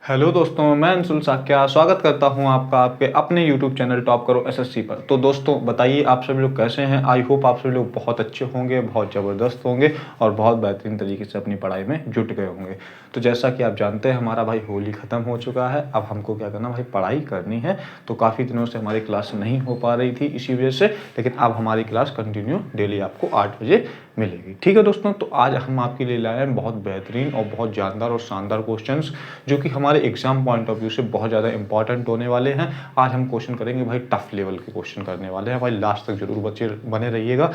Hello दोस्तों, मैं अंशुल साक्या स्वागत करता हूं आपका आपके अपने YouTube चैनल टॉप करो एसएससी पर। तो दोस्तों बताइए आप सभी लोग कैसे हैं। आई होप आप सभी लोग बहुत अच्छे होंगे, बहुत ज़बरदस्त होंगे और बहुत बेहतरीन तरीके से अपनी पढ़ाई में जुट गए होंगे। तो जैसा कि आप जानते हैं हमारा भाई होली ख़त्म हो चुका है। अब हमको क्या करना भाई, पढ़ाई करनी है। तो काफ़ी दिनों से हमारी क्लास नहीं हो पा रही थी इसी वजह से, लेकिन अब हमारी क्लास कंटिन्यू डेली आपको 8 बजे मिलेगी। ठीक है दोस्तों, तो आज हम आपके लिए लाए हैं बहुत बेहतरीन और बहुत जानदार और शानदार क्वेश्चंस जो कि हमारे एग्जाम पॉइंट ऑफ व्यू से बहुत ज़्यादा इंपॉर्टेंट होने वाले हैं। आज हम क्वेश्चन करेंगे भाई, टफ लेवल के क्वेश्चन करने वाले हैं भाई। लास्ट तक जरूर बचे बने रहिएगा।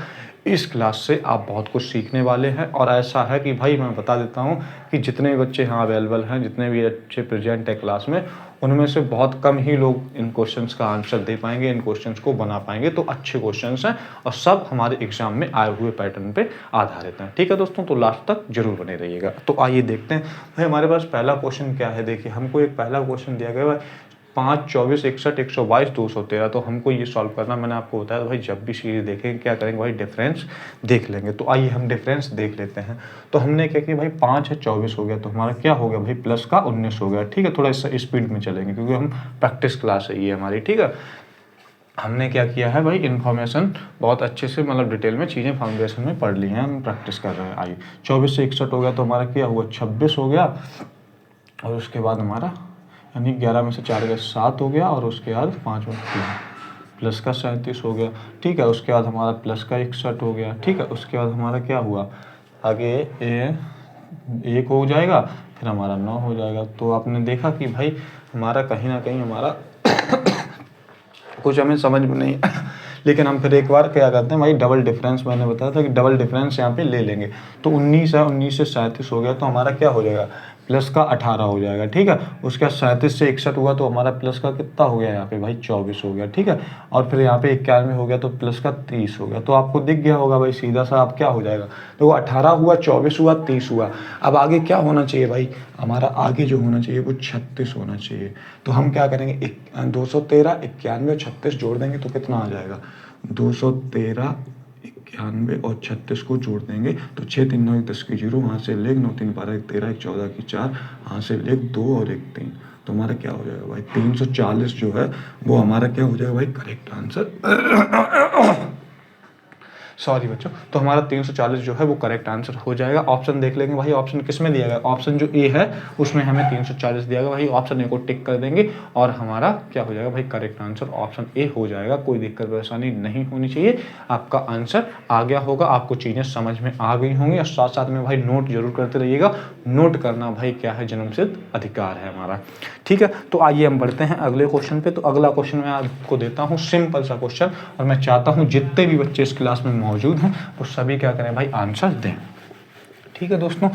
इस क्लास से आप बहुत कुछ सीखने वाले हैं और ऐसा है कि भाई मैं बता देता हूं कि जितने भी बच्चे यहाँ अवेलेबल हैं, जितने भी अच्छे प्रेजेंट है क्लास में, उनमें से बहुत कम ही लोग इन क्वेश्चंस का आंसर दे पाएंगे, इन क्वेश्चंस को बना पाएंगे। तो अच्छे क्वेश्चंस हैं और सब हमारे एग्जाम में आए हुए पैटर्न पे आधारित हैं। ठीक है दोस्तों, तो लास्ट तक जरूर बने रहिएगा। तो आइए देखते हैं भाई हमारे पास पहला क्वेश्चन क्या है। देखिए हमको एक पहला क्वेश्चन दिया गया है 5, 24, 61, 122, 213। तो हमको ये सॉल्व करना, मैंने आपको बताया तो भाई जब भी सीरीज देखेंगे क्या करेंगे भाई, डिफरेंस देख लेंगे। तो आइए हम डिफरेंस देख लेते हैं। तो हमने क्या किया भाई, 5 है 24 हो गया, तो हमारा क्या हो गया भाई, प्लस का 19 हो गया। ठीक है, थोड़ा स्पीड में चलेंगे क्योंकि हम प्रैक्टिस क्लास है ये हमारी। ठीक है, हमने क्या किया है भाई, इन्फॉर्मेशन बहुत अच्छे से मतलब डिटेल में चीज़ें फाउंडेशन में पढ़ ली हैं, हम प्रैक्टिस कर रहे हैं। आइए 24 से 61 हो गया तो हमारा क्या हुआ, 26 हो गया। और उसके बाद हमारा यानी 11 में से 4 गया 7 हो गया। और उसके बाद 5 में 3 प्लस का 37 हो गया। ठीक है, उसके बाद हमारा प्लस का 61 हो गया। ठीक है, उसके बाद हमारा क्या हुआ, आगे 1 हो जाएगा, फिर हमारा 9 हो जाएगा। तो आपने देखा कि भाई हमारा कहीं ना कहीं हमारा कुछ हमें समझ में नहीं लेकिन हम फिर एक बार क्या करते हैं भाई, डबल डिफरेंस मैंने बताया था कि डबल डिफरेंस यहाँ पे ले लेंगे। तो 19 है, 19 से 37 हो गया तो हमारा क्या हो जाएगा, प्लस का 18 हो जाएगा। ठीक है, उसके बाद 37 से 61 हुआ तो हमारा प्लस का कितना हो गया यहाँ पे भाई, 24 हो गया। ठीक है, और फिर यहाँ पे 91 हो गया तो प्लस का 30 हो गया। तो आपको दिख गया होगा भाई सीधा सा अब क्या हो जाएगा, तो 18 हुआ, 24 हुआ, 30 हुआ। अब आगे क्या होना चाहिए भाई, हमारा आगे जो होना चाहिए वो 36 होना चाहिए। तो हम क्या करेंगे, 213, 91 और 36 जोड़ देंगे तो कितना आ जाएगा, 213, 91 और 36 को जोड़ देंगे तो 6 3 9 10 की 0, वहाँ से लेख 9 3 12 1 13 1 14 की 4, वहाँ से लेख 2 और 1 3। तो हमारा क्या हो जाएगा भाई, 340 जो है वो हमारा क्या हो जाएगा भाई, करेक्ट आंसर। सॉरी बच्चों, तो हमारा 340 जो है वो करेक्ट आंसर हो जाएगा। ऑप्शन देख लेंगे भाई, ऑप्शन किस में दिया गया, ऑप्शन जो ए है उसमें हमें 340 दिया गया भाई। ऑप्शन ए को टिक कर देंगे और हमारा क्या हो जाएगा भाई, करेक्ट आंसर ऑप्शन ए हो जाएगा। कोई दिक्कत परेशानी नहीं होनी चाहिए, आपका आंसर आ गया होगा, आपको चीज़ें समझ में आ गई होंगी। और साथ साथ में भाई नोट जरूर करते रहिएगा। नोट करना भाई क्या है, जन्मसिद्ध अधिकार है हमारा। ठीक है, तो आइए हम बढ़ते हैं अगले क्वेश्चन पे। तो अगला क्वेश्चन मैं आपको देता हूँ सिंपल सा क्वेश्चन, और मैं चाहता हूँ जितने भी बच्चे इस क्लास में मौजूद हैं वो सभी क्या करें भाई, आंसर दें। ठीक है दोस्तों,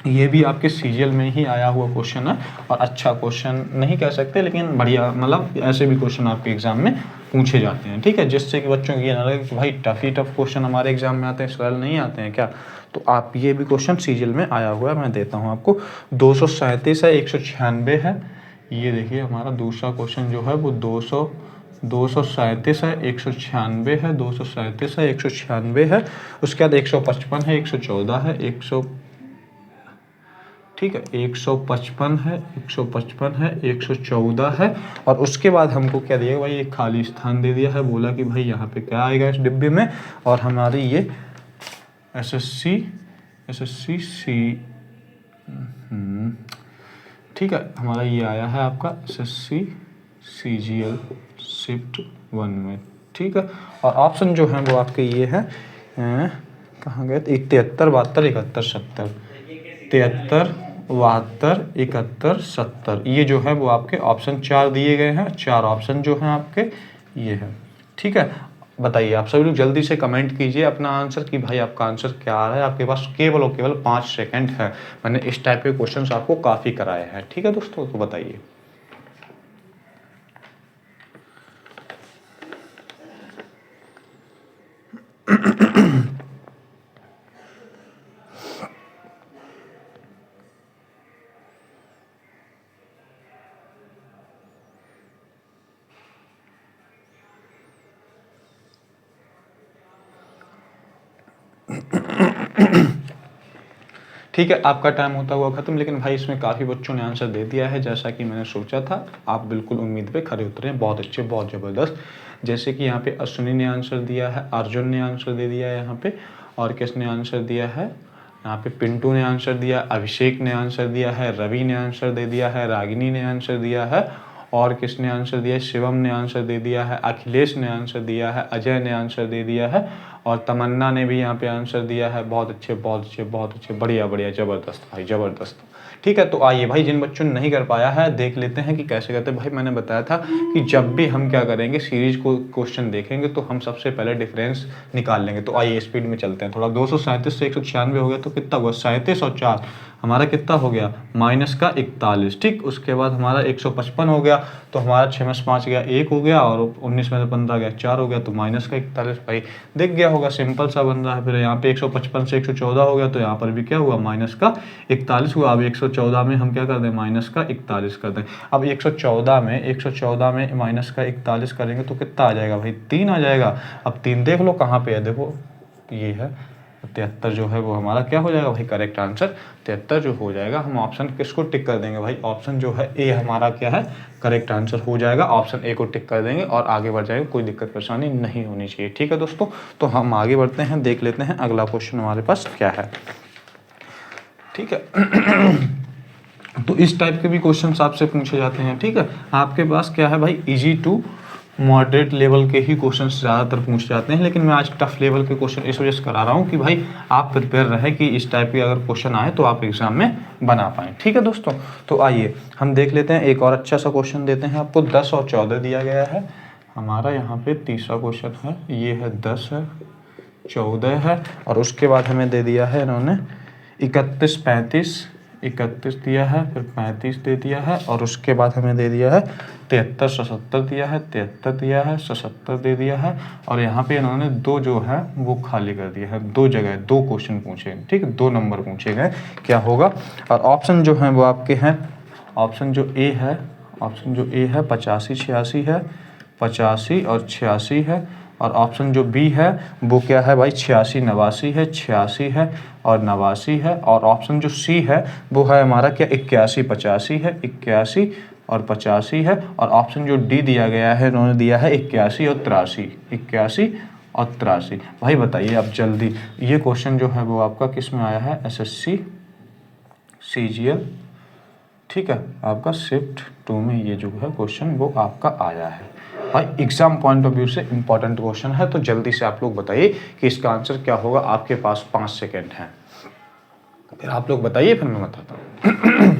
ये भी आपके सीजीएल में ही आया हुआ क्वेश्चन है और अच्छा क्वेश्चन नहीं कह सकते लेकिन बढ़िया, मतलब ऐसे भी क्वेश्चन आपके एग्जाम में पूछे जाते हैं। ठीक है, जिससे कि बच्चों को ये ना लगे कि भाई टफ ही टफ क्वेश्चन हमारे एग्जाम में आते हैं, सरल नहीं आते हैं क्या। तो आप ये भी क्वेश्चन सीजीएल में आया हुआ है, मैं देता हूँ आपको। 237 है, 196 है। ये देखिए हमारा दूसरा क्वेश्चन जो है वो 237 है, 196 है, 237 है, 196 है। उसके बाद 155 है, 114 है, 100, ठीक है, 155 है, 155 है, 114 है। और उसके बाद हमको क्या दिया भाई, एक खाली स्थान दे दिया है, बोला कि भाई यहाँ पे क्या आएगा इस डिब्बे में। और हमारी ये एसएससी सी, ठीक है, हमारा ये आया है आपका एसएससी सीजीएल शिफ्ट 1 में। ठीक है, और ऑप्शन जो है वो आपके ये है, कहाँ गए, 73, 72, 71, 70, 73, 72, 71, 70। ये जो है वो आपके ऑप्शन 4 दिए गए हैं। 4 ऑप्शन जो हैं आपके ये है। ठीक है, बताइए आप सभी लोग जल्दी से कमेंट कीजिए अपना आंसर कि भाई आपका आंसर क्या आ रहा है। आपके पास केवल और केवल 5 सेकंड है। मैंने इस टाइप के क्वेश्चंस आपको काफ़ी कराए हैं। ठीक है दोस्तों, तो बताइए। ठीक है, आपका टाइम होता हुआ खत्म, लेकिन भाई इसमें काफ़ी बच्चों ने आंसर दे दिया है जैसा कि मैंने सोचा था। आप बिल्कुल उम्मीद पे खरे उतरे हैं, बहुत अच्छे, बहुत ज़बरदस्त। जैसे कि यहाँ पे अश्विनी ने आंसर दिया है, अर्जुन ने आंसर दे दिया है यहाँ पे, और किसने आंसर दिया है यहाँ पे, पिंटू ने आंसर दिया, अभिषेक ने आंसर दिया है, रवि ने आंसर दे दिया है, रागिनी ने आंसर दिया है, और किसने आंसर दिया है, शिवम ने आंसर दे दिया है, अखिलेश ने आंसर दिया है, अजय ने आंसर दे दिया है, और तमन्ना ने भी यहाँ पे आंसर दिया है। बहुत अच्छे, बहुत अच्छे, बहुत अच्छे, बढ़िया बढ़िया, ज़बरदस्त भाई, ज़बरदस्त। ठीक है, तो आइए भाई, जिन बच्चों ने नहीं कर पाया है देख लेते हैं कि कैसे करते हैं। भाई मैंने बताया था कि जब भी हम क्या करेंगे, सीरीज को क्वेश्चन देखेंगे तो हम सबसे पहले डिफरेंस निकाल लेंगे। तो आइए स्पीड में चलते हैं थोड़ा। 237 से 196 हो गया तो कितना हुआ, 37 और 4 हमारा कितना हो गया, माइनस का 41। ठीक, उसके बाद हमारा 155 हो गया, तो हमारा 6 में से 5 गया 1 हो गया, और 19 में से 15 गया 4 हो गया, तो माइनस का 41 भाई दिख गया होगा, सिंपल सा बन रहा है। फिर यहाँ पे 155 से 114 हो गया, तो यहाँ पर भी क्या हुआ, माइनस का 41 हुआ। अब 114 में हम क्या कर दें, माइनस का 41 कर दें। अब 114 में माइनस का 41 करेंगे तो कितना आ जाएगा भाई, 3 आ जाएगा। अब 3 देख लो कहाँ पे है, देखो ये है 73, जो है वो हमारा क्या हो जाएगा भाई, करेक्ट आंसर 73 जो हो जाएगा। हम ऑप्शन किसको टिक कर देंगे भाई, ऑप्शन जो है ए हमारा क्या है, करेक्ट आंसर हो जाएगा। ऑप्शन ए को टिक कर देंगे और आगे बढ़ जाएंगे, कोई दिक्कत परेशानी नहीं होनी चाहिए। ठीक है दोस्तों, तो हम आगे बढ़ते हैं, देख लेते हैं अगला क्वेश्चन हमारे पास क्या है। ठीक है तो इस टाइप के भी क्वेश्चन आपसे पूछे जाते हैं। ठीक है, आपके पास क्या है भाई, इजी टू मॉडरेट लेवल के ही क्वेश्चन ज़्यादातर पूछे जाते हैं, लेकिन मैं आज टफ लेवल के क्वेश्चन इस वजह से करा रहा हूँ कि भाई आप प्रिपेयर रहे कि इस टाइप के अगर क्वेश्चन आए तो आप एग्जाम में बना पाएँ। ठीक है दोस्तों, तो आइए हम देख लेते हैं, एक और अच्छा सा क्वेश्चन देते हैं आपको। 10 और 14 दिया गया है हमारा, यहाँ पे तीसरा क्वेश्चन है, ये है 10 है, 14 है, और उसके बाद हमें दे दिया है इन्होंने 31 35, 31 दिया है, फिर 35 दे दिया है, और उसके बाद हमें दे दिया है 73 77 दिया है, 73 दिया है, 77 दे दिया है, और यहाँ पे इन्होंने 2 जो है वो खाली कर दिया है, 2 जगह 2 क्वेश्चन पूछे। ठीक है, 2 नंबर पूछे गए, क्या होगा। और ऑप्शन जो है वो आपके हैं, ऑप्शन जो ए है, ऑप्शन जो ए है 85 86 है, 85 और 86 है, और ऑप्शन जो बी है वो क्या है भाई, 86 89 है, 86 है और 89 है, और ऑप्शन जो सी है वो है हमारा क्या, 81 85 है, 81 और 85 है, और ऑप्शन जो डी दिया गया है इन्होंने दिया है 81 और 83, 81 और 83। भाई बताइए अब जल्दी, ये क्वेश्चन जो है वो आपका किस में आया है, एसएससी सीजीएल, ठीक है, आपका शिफ्ट 2 में ये जो है क्वेश्चन वो आपका आया है। भाई एग्जाम पॉइंट ऑफ व्यू से इंपॉर्टेंट क्वेश्चन है, तो जल्दी से आप लोग बताइए कि इसका आंसर क्या होगा। आपके पास 5 सेकेंड हैं, फिर आप लोग बताइए, फिर मैं बताता हूँ।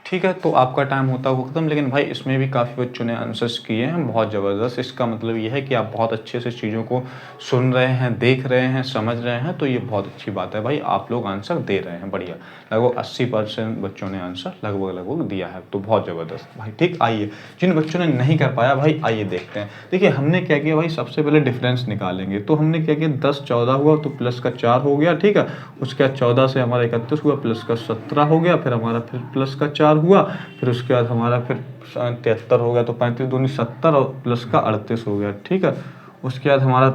ठीक है, तो आपका टाइम होता हुआ खत्म, लेकिन भाई इसमें भी काफ़ी बच्चों ने आंसर्स किए हैं, बहुत ज़बरदस्त। इसका मतलब ये है कि आप बहुत अच्छे से चीज़ों को सुन रहे हैं, देख रहे हैं, समझ रहे हैं, तो ये बहुत अच्छी बात है भाई, आप लोग आंसर दे रहे हैं, बढ़िया। लगभग 80% बच्चों ने आंसर लगभग दिया है, तो बहुत ज़बरदस्त भाई। ठीक, आइए जिन बच्चों ने नहीं कर पाया भाई, आइए देखते हैं। देखिए हमने क्या किया भाई, सबसे पहले डिफरेंस निकालेंगे, तो हमने क्या किया, 10 14 हुआ तो प्लस का 4 हो गया। ठीक है, उसके बाद 14 से हमारा 31 हुआ, प्लस का 17 हो गया, फिर हमारा फिर प्लस का 4 हुआ, फिर उसके बाद हमारा फिर 73 हो गया, तो 35 दूनी 70 और प्लस का 38 हो गया। ठीक है, उसके बाद हमारा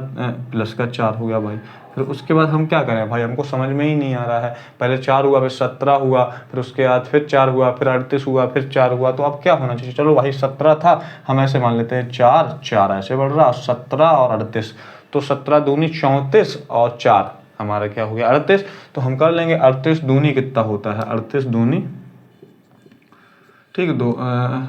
प्लस का 4 हो गया भाई। फिर उसके बाद हम क्या करें भाई, हमको समझ में ही नहीं आ रहा है, पहले 4 हुआ, फिर 17 हुआ, फिर उसके बाद फिर 4 हुआ, फिर 38 हुआ, फिर 4 हुआ, तो अब क्या होना चाहिए। चलो भाई 17 था, हम ऐसे मान लेते हैं 4 4 ऐसे बढ़ रहा, 17 और 38, तो 17 दूनी 34 और 4 हमारा क्या हो गया 38। तो हम कर लेंगे 38 दूनी कितना होता है, 38 दूनी, ठीक है,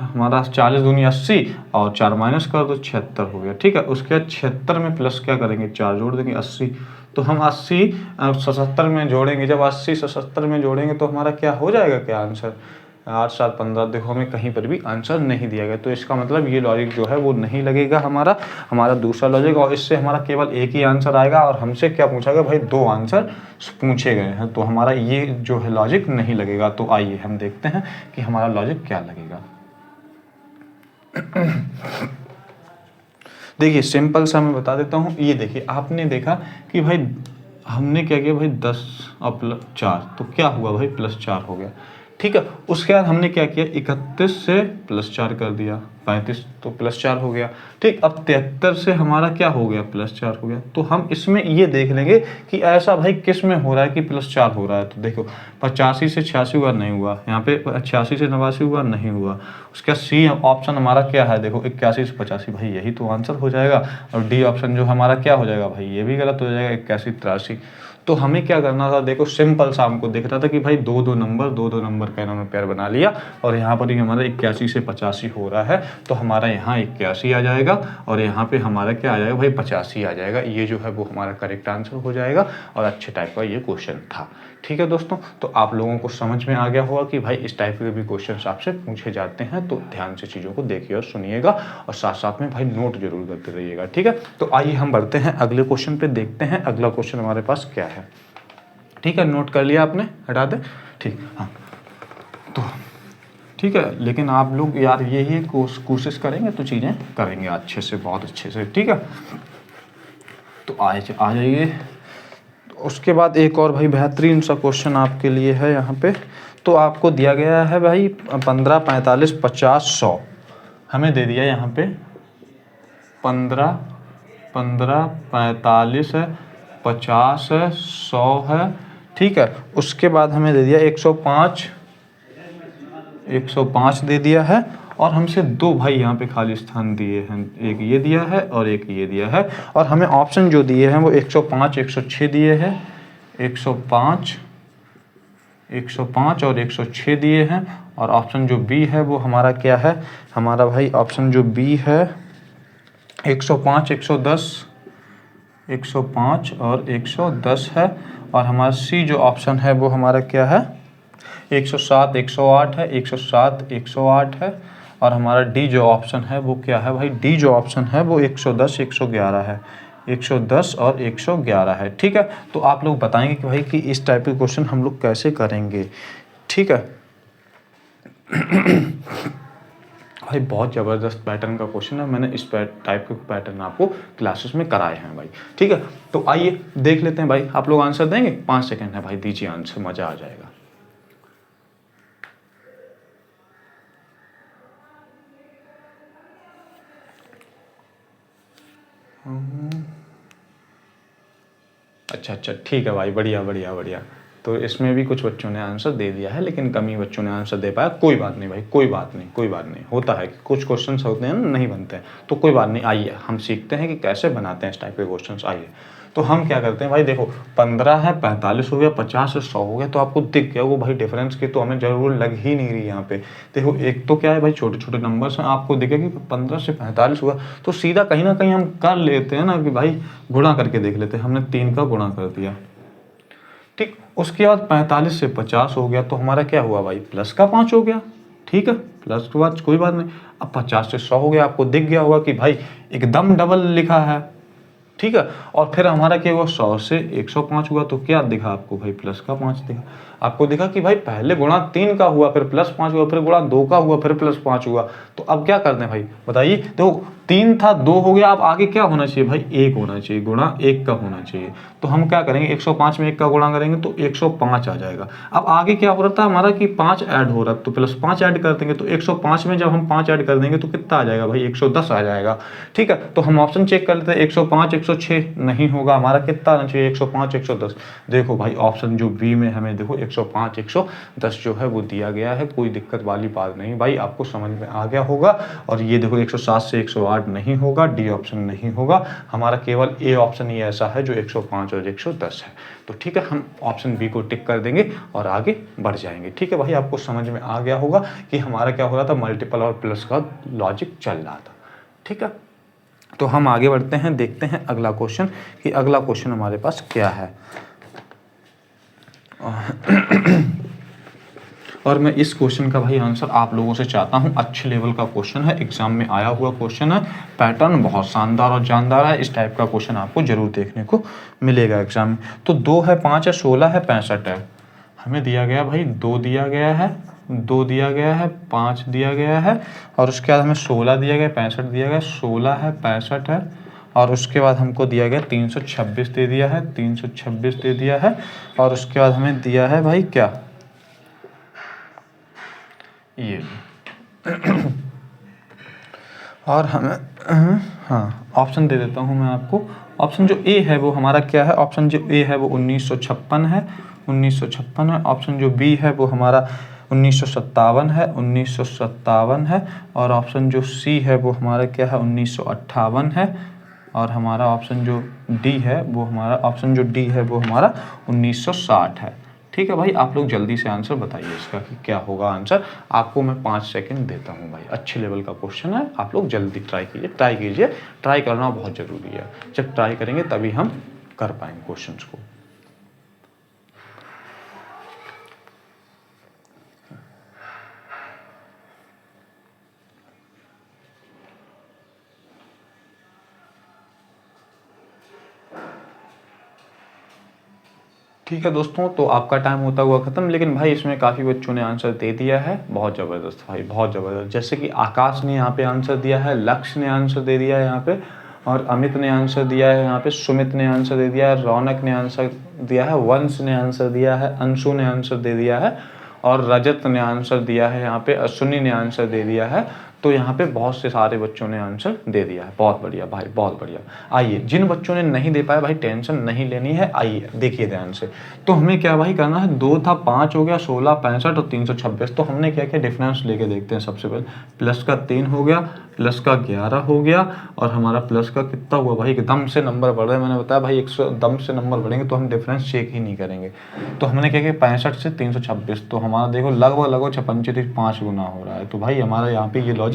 हमारा 40 दूनी 80 और 4 माइनस कर दो 76 हो गया। ठीक है, उसके बाद 76 में प्लस क्या करेंगे, 4 जोड़ देंगे 80, तो हम 80 77 में जोड़ेंगे, जब 80 77 में जोड़ेंगे तो हमारा क्या हो जाएगा, क्या आंसर 8 7 15। देखो हमें कहीं पर भी आंसर नहीं दिया गया, तो इसका मतलब ये लॉजिक जो है वो नहीं लगेगा हमारा दूसरा लॉजिक, और इससे हमारा केवल एक ही आंसर आएगा, और हमसे क्या पूछा गया भाई, 2 आंसर पूछे गए हैं, तो हमारा ये जो है लॉजिक नहीं लगेगा। तो आइए हम देखते हैं कि हमारा लॉजिक क्या लगेगा। देखिए सिंपल सा मैं बता देता हूँ, ये देखिए आपने देखा कि भाई हमने क्या किया भाई, 10 और प्लस 4, तो क्या हुआ भाई, +4 हो गया। ठीक है। उसके बाद हमने क्या किया, 31 से +4 कर दिया, 35 तो +4 हो गया। ठीक, अब 73 से हमारा क्या हो गया, +4 हो गया। तो हम इसमें ये देख लेंगे कि ऐसा भाई किस में हो रहा है कि +4 हो रहा है। तो देखो 85 से 86 हुआ, नहीं हुआ। यहाँ पे 86 से 89 हुआ, नहीं हुआ। उसका सी ऑप्शन हमारा क्या है, देखो 81 से 85, भाई यही तो आंसर हो जाएगा। और डी ऑप्शन जो हमारा क्या हो जाएगा भाई, ये भी गलत हो जाएगा, 81 83। तो हमें क्या करना था, देखो सिंपल सा हमको दिख रहा था कि भाई दो दो नंबर का इन्होंने पेयर बना लिया, और यहाँ पर ही हमारा 81 से 85 हो रहा है, तो हमारा यहाँ 81 आ जाएगा और यहाँ पे हमारा क्या आ जाएगा भाई, 85 आ जाएगा। ये जो है वो हमारा करेक्ट आंसर हो जाएगा और अच्छे टाइप का ये क्वेश्चन था। ठीक है दोस्तों, तो आप लोगों को समझ में आ गया होगा कि भाई इस टाइप के भी क्वेश्चंस आपसे पूछे जाते हैं, तो ध्यान से चीज़ों को देखिए और सुनिएगा, और साथ साथ में भाई नोट जरूर करते रहिएगा। ठीक है, तो आइए हम बढ़ते हैं अगले क्वेश्चन पे, देखते हैं अगला क्वेश्चन हमारे पास क्या है। ठीक है, नोट कर लिया आपने, हटा दे। ठीक, हाँ तो ठीक है, लेकिन आप लोग यार यही कोशिश करेंगे तो चीज़ें करेंगे अच्छे से, बहुत अच्छे से। ठीक है, तो आ जाइए। उसके बाद एक और भाई बेहतरीन सा क्वेश्चन आपके लिए है यहाँ पे। तो आपको दिया गया है भाई 15, 45, 50, 100 हमें दे दिया यहाँ पे 15, 45 है, 50 है, 100 है। ठीक है, उसके बाद हमें दे दिया 105 दे दिया है, और हमसे दो भाई यहाँ पे खाली स्थान दिए हैं, एक ये दिया है और एक ये दिया है। और हमें ऑप्शन जो दिए हैं वो 105, 106 दिए हैं, 105 और 106 दिए हैं। और ऑप्शन जो बी है वो हमारा क्या है, हमारा भाई ऑप्शन जो बी है 105, 105 और 110 है। और हमारा सी जो ऑप्शन है वो हमारा क्या है, 107, 108 है, 107, 108 है। और हमारा डी जो ऑप्शन है वो क्या है भाई, डी जो ऑप्शन है वो 110, 111 है, 110 और 111 है। ठीक है, तो आप लोग बताएंगे कि भाई कि इस टाइप के क्वेश्चन हम लोग कैसे करेंगे। ठीक है भाई बहुत ज़बरदस्त पैटर्न का क्वेश्चन है, मैंने इस टाइप के पैटर्न आपको क्लासेस में कराए हैं भाई। ठीक है, तो आइए देख लेते हैं भाई, आप लोग आंसर देंगे, 5 सेकंड है भाई, दीजिए आंसर, मज़ा आ जाएगा। अच्छा ठीक है भाई, बढ़िया। तो इसमें भी कुछ बच्चों ने आंसर दे दिया है, लेकिन कम ही बच्चों ने आंसर दे पाया। कोई बात नहीं भाई, कोई बात नहीं, होता है कि कुछ क्वेश्चंस होते हैं नहीं बनते हैं, तो कोई बात नहीं। आइए हम सीखते हैं कि कैसे बनाते हैं इस टाइप के क्वेश्चंस। आइए, तो हम क्या करते हैं भाई, देखो 15 है, 45 हो गया, 50 है, 100 हो गया, तो आपको दिख गया वो भाई डिफरेंस की तो हमें जरूर लग ही नहीं रही यहाँ पे। देखो एक तो क्या है भाई, छोटे छोटे नंबर्स हैं, आपको दिखेगा कि 15 से 45 हुआ, तो सीधा कहीं ना कहीं हम कर लेते हैं ना कि भाई गुणा करके देख लेते हैं। हमने 3 का गुणा कर दिया, ठीक। उसके बाद 45 से 50 हो गया, तो हमारा क्या हुआ भाई, प्लस का 5 हो गया। ठीक है, प्लस के बाद कोई बात नहीं। अब 50 से 100 हो गया, आपको दिख गया होगा कि भाई एकदम डबल लिखा है। ठीक है, और फिर हमारा क्या हुआ, 100 से 105 हुआ, तो क्या दिखा आपको भाई, प्लस का 5 दिखा। आपको दिखा कि भाई पहले गुणा 3 का हुआ, फिर प्लस 5 हुआ, फिर गुणा 2 का हुआ, फिर प्लस 5 हुआ। तो अब क्या करते हैं भाई, बताइए। देखो 3 था, 2 हो गया, अब आगे क्या होना चाहिए भाई, 1 होना चाहिए, गुणा 1 का होना चाहिए। तो हम क्या करेंगे, 105 में 1 का गुणा करेंगे तो 105 आ जाएगा। अब आगे क्या हो रहा था हमारा कि 5 ऐड हो रहा, तो प्लस 5 ऐड कर देंगे, तो 105 में जब हम 5 ऐड कर देंगे तो कितना आ जाएगा भाई, 110 आ जाएगा। ठीक है, तो हम ऑप्शन चेक कर लेते हैं, 105, 106 नहीं होगा, हमारा कितना आना चाहिए, 105, 110। देखो भाई ऑप्शन जो बी में हमें देखो 105, 110 जो है वो दिया गया है, कोई दिक्कत वाली बात नहीं भाई, आपको समझ में आ गया होगा। और ये देखो 107 से 108 नहीं होगा, डी ऑप्शन नहीं होगा, हमारा केवल ए ऑप्शन ही ऐसा है जो 105 और 110 है। तो ठीक है, हम ऑप्शन बी को टिक कर देंगे और आगे बढ़ जाएंगे। ठीक है भाई, आपको समझ में आ गया होगा कि हमारा क्या हो रहा था, मल्टीपल और प्लस का लॉजिक चल रहा था। ठीक है, तो हम आगे बढ़ते हैं, देखते हैं अगला क्वेश्चन कि अगला क्वेश्चन हमारे पास क्या है। और मैं इस क्वेश्चन का भाई आंसर आप लोगों से चाहता हूं, अच्छे लेवल का क्वेश्चन है, एग्जाम में आया हुआ क्वेश्चन है, पैटर्न बहुत शानदार और जानदार है। इस टाइप का क्वेश्चन आपको जरूर देखने को मिलेगा एग्जाम में। तो 2 है, 5 है, 16 है, 65 है। हमें दिया गया भाई 2 दिया गया है, 2 दिया गया है, 5 दिया गया है, और उसके बाद हमें 16 दिया गया, 65 दिया गया, 16 है, 65 है, और उसके बाद हमको दिया गया 326 दे दिया है, 326 दे दिया है। और उसके बाद हमें दिया है भाई क्या, ये और हमें हाँ ऑप्शन दे देता हूँ मैं आपको। ऑप्शन जो ए है वो हमारा क्या है, ऑप्शन जो ए है वो 1956 है, 1956 है। ऑप्शन जो बी है वो हमारा 1957 है, 1957 है। और ऑप्शन जो सी है वो हमारा क्या है, 1958 है। और हमारा ऑप्शन जो डी है वो हमारा, ऑप्शन जो डी है वो हमारा 1960 है। ठीक है भाई, आप लोग जल्दी से आंसर बताइए इसका कि क्या होगा आंसर। आपको मैं 5 सेकंड देता हूँ भाई, अच्छे लेवल का क्वेश्चन है, आप लोग जल्दी ट्राई कीजिए, ट्राई कीजिए, ट्राई करना बहुत ज़रूरी है। जब ट्राई करेंगे तभी हम कर पाएंगे क्वेश्चंस को। ठीक है दोस्तों, तो आपका टाइम होता हुआ ख़त्म। लेकिन भाई इसमें काफ़ी बच्चों ने आंसर दे दिया है, बहुत ज़बरदस्त भाई, बहुत ज़बरदस्त। जैसे कि आकाश ने यहाँ पे आंसर दिया है, लक्ष्य ने आंसर दे दिया है यहाँ पे, और अमित ने आंसर दिया है यहाँ पे, सुमित ने आंसर दे दिया है, रौनक ने आंसर दिया है, वंश ने आंसर दिया है, अंशु ने आंसर दे दिया है, और रजत ने आंसर दिया है यहाँ पे, अश्विनी ने आंसर दे दिया है। तो यहाँ पे बहुत से सारे बच्चों ने आंसर दे दिया है, बहुत बढ़िया भाई, बहुत बढ़िया। आइए, जिन बच्चों ने नहीं दे पाया भाई टेंशन नहीं लेनी है, आइए देखिए ध्यान से। तो हमें क्या भाई करना है, 2 था, 5 हो गया, 16, 65 और 326। तो हमने क्या किया, डिफरेंस लेके देखते हैं। सबसे पहले प्लस का 3 हो गया, प्लस का 11 हो गया, और हमारा प्लस का कितना हुआ भाई, एकदम से नंबर बढ़ रहे हैं। मैंने बताया भाई 100 दम से नंबर बढ़ेंगे तो हम डिफरेंस चेक ही नहीं करेंगे। तो हमने क्या किया, 65 से 326, तो हमारा देखो लगभग 5 गुना हो रहा है। तो भाई हमारा यहाँ पे ये लॉजिक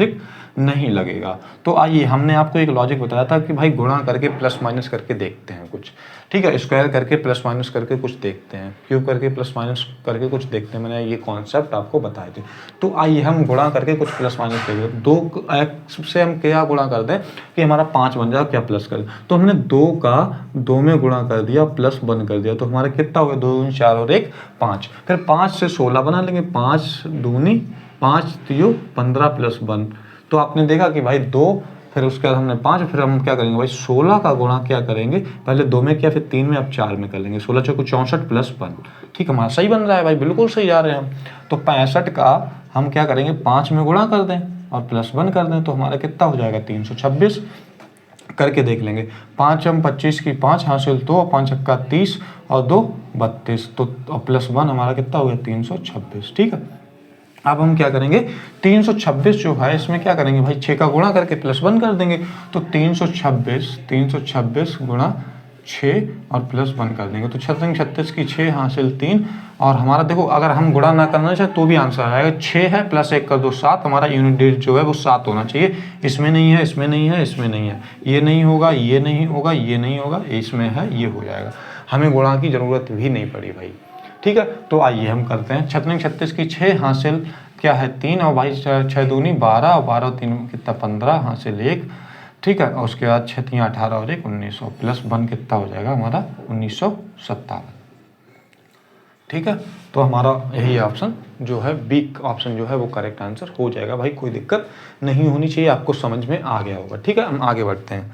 नहीं लगेगा। तो आइए, हमने आपको एक लॉजिक बताया था कि भाई गुणा करके प्लस माइनस करके देखते हैं कुछ, ठीक है, स्क्वायर करके प्लस माइनस करके कुछ देखते हैं, क्यूब करके प्लस माइनस करके कुछ देखते हैं। मैंने ये कॉन्सेप्ट आपको बताए थे। तो आइए हम गुणा करके कुछ प्लस माइनस करेंगे। 2 से हम क्या गुणा कर दें कि हमारा 5 बन जाए, क्या प्लस कर दें। तो हमने 2 का 2 में गुणा कर दिया, प्लस 1 कर दिया, तो हमारा कितना हो गया, 2 दूनी 4 और 1 5। फिर 5 से 16 बना लेंगे, 5 दूनी 5 3 15 प्लस 1। तो आपने देखा कि भाई 2, फिर उसके बाद हमने 5, फिर हम क्या करेंगे भाई 16 का गुणा क्या करेंगे, पहले 2 में किया, फिर 3 में, अब 4 में कर लेंगे। 16 चौको 64 प्लस 1। ठीक है, हमारा सही बन रहा है भाई, बिल्कुल सही जा रहे हैं हम। तो 65 का हम क्या करेंगे, 5 में गुणा कर दें और प्लस 1 कर दें, तो हमारा कितना हो जाएगा, 326 करके देख लेंगे। 5 हम 25 की 5 हासिल 2, 5 छक्का 30 और 2 32, तो प्लस 1 हमारा कितना हो गया, 326। ठीक है, अब हम क्या करेंगे, 326 जो है इसमें क्या करेंगे भाई, 6 का गुणा करके प्लस 1 कर देंगे। तो 326 गुणा 6 और प्लस 1 कर देंगे, तो 36 की 6 हासिल 3। और हमारा देखो, अगर हम गुणा ना करना चाहे तो भी आंसर आएगा। 6 है प्लस 1 कर दो 7, हमारा यूनिट डिजिट जो है वो 7 होना चाहिए। इसमें नहीं है, इसमें नहीं है, इसमें नहीं है, ये नहीं होगा, ये नहीं होगा, ये नहीं होगा, इसमें है, ये हो जाएगा। हमें गुणा की ज़रूरत भी नहीं पड़ी भाई। ठीक है, तो आइए हम करते हैं। 36 की 6 हासिल क्या है 3, और भाई 6 दूनी 12, और 12 3 कितना 15 हासिल 1। ठीक है, और उसके बाद 6 3 18 और 1 1900 प्लस 1 कितना हो जाएगा हमारा 1957। ठीक है, तो हमारा यही ऑप्शन जो है, बी ऑप्शन जो है वो करेक्ट आंसर हो जाएगा भाई। कोई दिक्कत नहीं होनी चाहिए, आपको समझ में आ गया होगा। ठीक है, हम आगे बढ़ते हैं।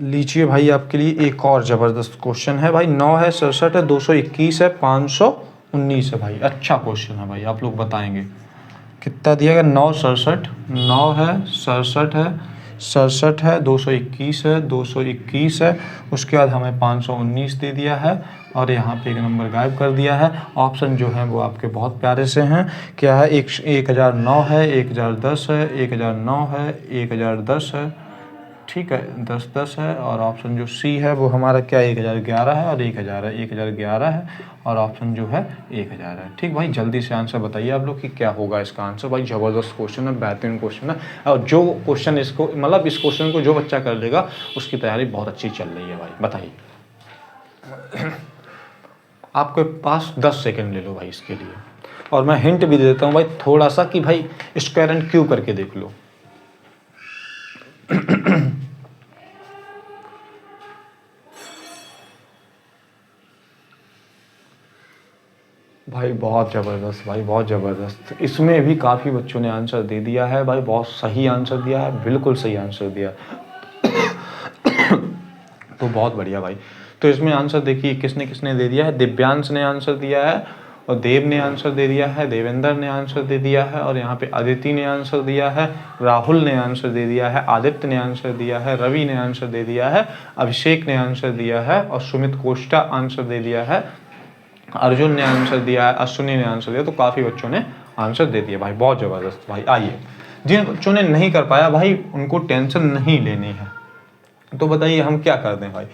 लीजिए भाई, आपके लिए एक और ज़बरदस्त क्वेश्चन है भाई। 9 है, 67 है, 221 है, 519 है भाई। अच्छा क्वेश्चन है भाई, आप लोग बताएंगे कितना दिया गया। 9 67, 9 है, 67 है, 67 है, 221 है, 221 है, उसके बाद हमें 519 दे दिया है, और यहाँ पे एक नंबर गायब कर दिया है। ऑप्शन जो है वो आपके बहुत प्यारे से हैं। क्या है, 1009 है, 1010 है, 1009 है, 1010 है, ठीक है, 10 10 है। और ऑप्शन जो सी है वो हमारा क्या 1011 है, और 1000 है, 1011 है, और ऑप्शन जो है 1000 है। ठीक भाई, जल्दी से आंसर बताइए आप लोग कि क्या होगा इसका आंसर। भाई ज़बरदस्त क्वेश्चन है, बेहतरीन क्वेश्चन है, और जो क्वेश्चन इसको मतलब इस क्वेश्चन को जो बच्चा कर लेगा उसकी तैयारी बहुत अच्छी चल रही है भाई। बताइए, आपके पास 10 सेकेंड ले लो भाई इसके लिए, और मैं हिंट भी दे देता हूँ भाई थोड़ा सा कि भाई स्क्वायर एंड क्यूब करके देख लो। भाई बहुत ज़बरदस्त, भाई बहुत ज़बरदस्त। इसमें भी काफ़ी बच्चों ने आंसर दे दिया है भाई, बहुत सही आंसर दिया है, बिल्कुल सही आंसर दिया। तो बहुत बढ़िया भाई। तो इसमें आंसर देखिए किसने किसने दे दिया है। दिव्यांश ने आंसर दिया है, और देव ने आंसर दे दिया है, देवेंद्र ने आंसर दे दिया है, और यहाँ पे अदिति ने आंसर दिया है, राहुल ने आंसर दे दिया है, आदित्य ने आंसर दिया है, रवि ने आंसर दे दिया है, अभिषेक ने आंसर दिया है, और सुमित कोष्टा आंसर दे दिया है, अर्जुन ने आंसर दिया है, अश्विनी ने आंसर दिया। तो काफ़ी बच्चों ने आंसर दे दिया भाई, बहुत ज़बरदस्त भाई। आइए, जिन बच्चों ने नहीं कर पाया भाई उनको टेंशन नहीं लेनी है। तो बताइए हम क्या कर दें भाई।